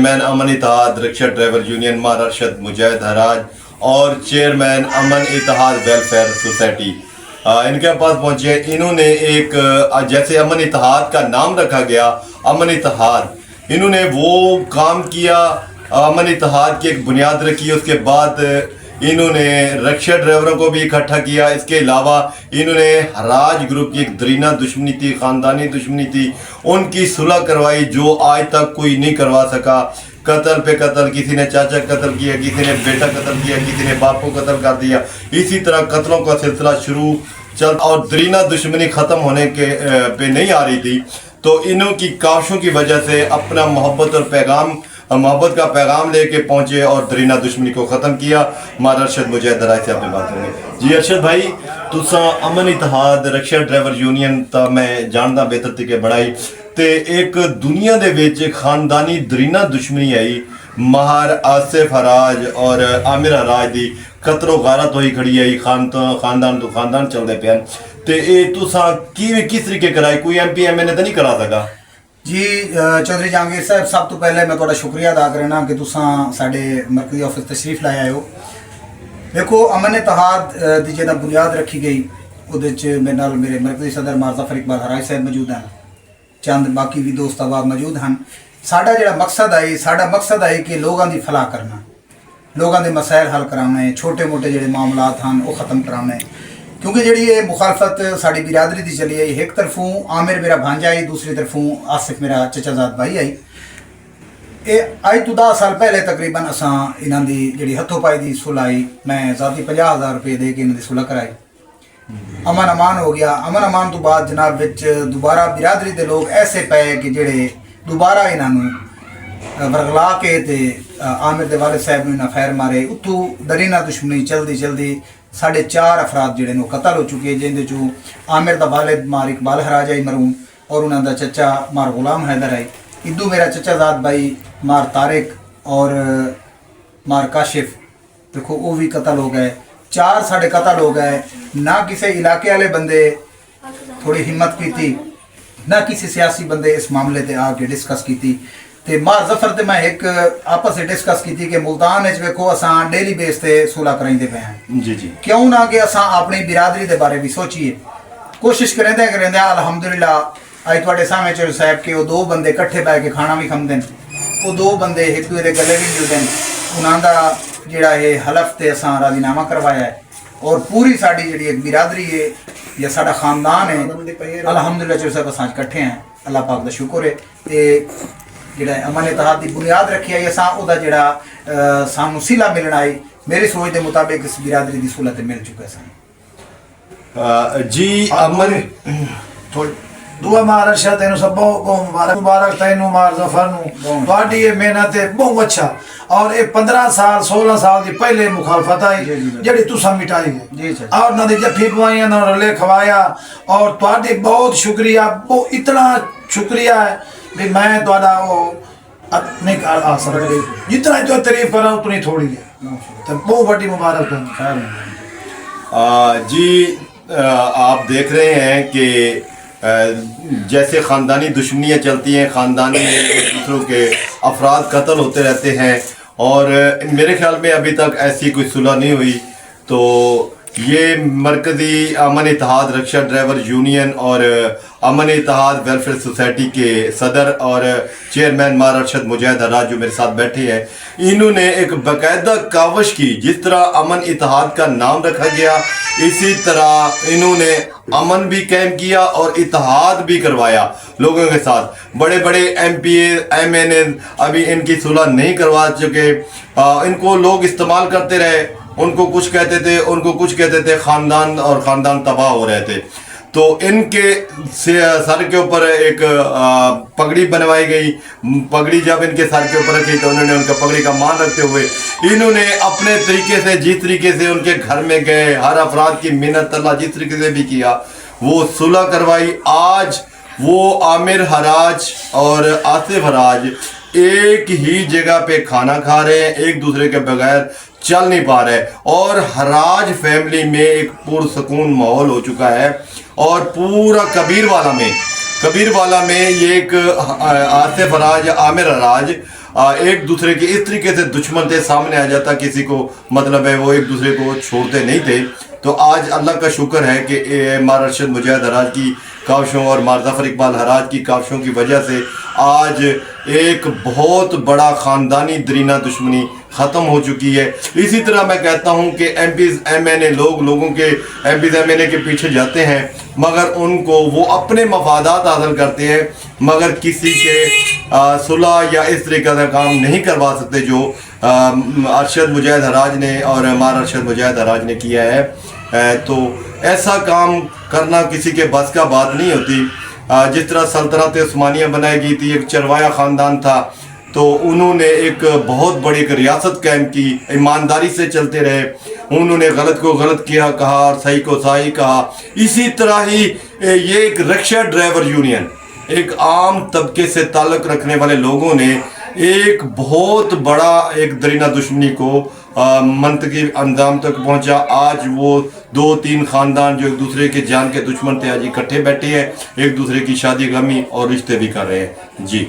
Chairman अमन इत्तेहाद rickshaw driver union मार अरशद मुजाहिद हराज और chairman अमन इत्तेहाद welfare society इनके पास पहुंचे। इन्होंने एक जैसे अमन इत्तेहाद का नाम रखा गया अमन इत्तेहाद, इन्होंने वो काम किया, अमन इत्तेहाद की एक बुनियाद रखी। उसके बाद इन्होंने रिक्शा ड्राइवरों को भी इकट्ठा किया। इसके अलावा इन्होंने हराज ग्रुप की एक दरीना दुश्मनी थी, ख़ानदानी दुश्मनी थी, उनकी सुलह करवाई जो आज तक कोई नहीं करवा सका। कत्ल पे कत्ल, किसी ने चाचा कत्ल किया, किसी ने बेटा कत्ल किया, किसी ने बाप को कत्ल कर दिया। इसी तरह कत्लों का सिलसिला शुरू चल और दरीना दुश्मनी ख़त्म होने के पे नहीं आ रही थी। तो इन्हों की काविशों की वजह से अपना मोहब्बत का पैगाम लेके पहुंचे और दरीना दुश्मनी को ख़त्म किया। मारा अरशद मुजाहिद हराज से अपनी बात करेंगे। जी अरशद भाई, तुसा अमन इत्तेहाद रिक्शा ड्राइवर यूनियन ता मैं जानदा बेहतर तरीके बनाई ते एक दुनिया दे विच खानदानी दरीना दुश्मनी आई माहर आसिफ हराज और आमिर हराज दी कतरो गारत होई खड़ी आई, खानदान तो खानदान चलते पे ते ये तुसा किस तरीके कराई? कोई MP MNA तो नहीं करा सका? जी चौधरी जहांगीर साहब, सब तो पहले मैं थोड़ा शुक्रिया अदा करना कि तुसा साडे मरकजी ऑफिस तशरीफ लाए आए हो। देखो अमन इत्तेहाद दी जेदा बुनियाद रखी गई उहदे च मेरे नाल मेरे मरकजी सदर मारज़फर इकबाल हराज साहब मौजूद हैं, चंद बाकी भी दोस्त अहबाब मौजूद हैं। साडा जेड़ा मकसद है कि लोगों की फलाह करना, लोगों के मसाइल हल कराने, छोटे मोटे जेड़े मामलात हैं वो ख़त्म कराने। क्योंकि जी ये मुखालफत साड़ी बिरादरी की चली आई, एक तरफों आमिर मेरा भांजा आई, दूसरी तरफों आसिफ मेरा चचाजाद भाई आई। ये अज तो 10 साल पहले तकरीबन असां इन्हां दी जी हथों पाई की सुलह आई, मैं ज़ाती 50,000 रुपये दे के इन्हां दी सुलह कराई। अमन अमान हो गया। अमन अमान तो बाद जनाब विच दोबारा बिरादरी के लोग ऐसे पे कि जेड़े दोबारा इन्हों वरगला के ते आमिर दे वालिद साहब ने फैर मारे। उतों दरीना दुश्मनी चलदी 4.5 अफराद जेड़े ने कतल हो चुके, जिंदे चों आमिर दा वालिद मार इकबाल हराज आई मरूम और उन्हां दा चचा मार गुलाम हैदर आई। इदू मेरा चचाजाद भाई मार तारिक और मार काशिफ, देखो वो भी कतल हो गए। 4 साढ़े कतल हो गए। ना किसी इलाके वाले बंदे थोड़ी हिम्मत की थी, ना किसी सियासी बंदे इस मामले ते आके डिस्कस की। ते मार जफर ते मैं एक आपस में डिस्कस की कि मुल्तान वेखो असां डेली बेस पे सुलह कराइंदे पे हैं जी जी, क्यों ना कि असां अपनी बिरादरी के बारे भी सोचिए। कोशिश करेंदे अल्हम्दुलिल्लाह अज तुहाडे सामने चलो साहब के वो 2 बंदे कट्ठे बैठ के खाना भी खांदे न, वो 2 बंदे एक दूसरे के गले भी मिलते हैं। उन्हां दा जेड़ा ये हलफ ते असां राजीनामा करवाया है और पूरी साड़ी जी एक बिरादरी है या साडा खानदान है अल्हम्दुलिल्लाह चलो साहब असां कट्ठे हैं। अल्लाह पाक दा शुक्र है। ते जेड़ा अमन इत्तेहाद की बुनियाद रखी है असां ओदा जेड़ा सानू सिला मिलना है, मेरी सोच के मुताबिक इस बिरादरी की सहूलत मिल चुका है। जी अमन दुआ मार अरशद तेनू सबो को मुबारक तैनू मार जफर नू तुहाडी ये मेहनत है बहुत अच्छा। और ये 15 साल 16 साल की पहले मुखालफत आई जेड़ी तुसा मिटाई है और ना दी जफ्फी पवाइया ना रले खवाया और तुहाडी बहुत शुक्रिया, वो इतना शुक्रिया है भी मैं तुहाडा वो नहीं कर आ सकता। जितना तो तारीफ करा उतनी थोड़ी है, तो बहुत बड़ी मुबारक है। जी आप देख रहे हैं कि जैसे ख़ानदानी दुश्मनियाँ चलती हैं, ख़ानदान में एक दूसरों के अफराद कत्ल होते रहते हैं और मेरे ख्याल में अभी तक ऐसी कोई सुलह नहीं हुई। तो ये मरकज़ी अमन इत्तेहाद रिक्शा ड्राइवर यूनियन और अमन इत्तेहाद वेलफेयर सोसाइटी के सदर और चेयरमैन मार अरशद मुजाहिद हराज जो मेरे साथ बैठे हैं, इन्होंने एक बाकायदा काविश की। जिस तरह अमन इत्तेहाद का नाम रखा गया इसी तरह इन्होंने अमन भी कायम किया और इत्तेहाद भी करवाया लोगों के साथ। बड़े बड़े MP MNA अभी इनकी सुलह नहीं करवा चुके, इनको लोग इस्तेमाल करते रहे, उनको कुछ कहते थे, उनको कुछ कहते थे, ख़ानदान तबाह हो रहे थे। तो इनके सर के ऊपर एक पगड़ी बनवाई गई। पगड़ी जब इनके सर के ऊपर रखी तो उन्होंने उनका पगड़ी का मान रखते हुए इन्होंने अपने तरीके से जिस तरीके से उनके घर में गए, हर अफराद की मिन्नत अल्लाह जिस तरीके से भी किया वो सुलह करवाई। आज वो आमिर हराज और आसिफ हराज एक ही जगह पे खाना खा रहे हैं, एक दूसरे के बगैर चल नहीं पा रहे और हराज फैमिली में एक पुरसकून माहौल हो चुका है। और पूरा कबीर वाला में ये एक आसिफ हराज, आमिर हराज एक दूसरे के इस तरीके से दुश्मन थे, सामने आ जाता किसी को, मतलब है वो एक दूसरे को छोड़ते नहीं थे। तो आज अल्लाह का शुक्र है कि मार अरशद मुजाहिद हराज की काविशों और मार ज़फ़र इकबाल हराज की काविशों की वजह से आज एक बहुत बड़ा ख़ानदानी दरीना दुश्मनी ख़त्म हो चुकी है। इसी तरह मैं कहता हूँ कि MPs लोगों के MPs MNA के पीछे जाते हैं, मगर उनको वो अपने मफादात हासिल करते हैं, मगर किसी के सुलह या इस तरीके का काम नहीं करवा सकते जो अरशद मुजाहिद हराज ने और मार अरशद मुजाहिद हराज ने किया है। तो ऐसा काम करना किसी के बस का बात नहीं होती। जिस तरह सल्तनत उस्मानिया बनाई गई थी, एक चरवाया ख़ानदान था, तो उन्होंने एक बहुत बड़ी एक रियासत कायम की, ईमानदारी से चलते रहे, उन्होंने गलत को गलत किया कहा और सही को सही कहा। इसी तरह ही ये एक रिक्शा ड्राइवर यूनियन, एक आम तबके से ताल्लुक़ रखने वाले लोगों ने एक बहुत बड़ा एक दरीना दुश्मनी को मंतकी अंजाम तक पहुंचा। आज वो 2-3 ख़ानदान जो एक दूसरे के जान के दुश्मन थे, आज इकट्ठे बैठे हैं, एक दूसरे की शादी गमी और रिश्ते भी कर रहे हैं। जी।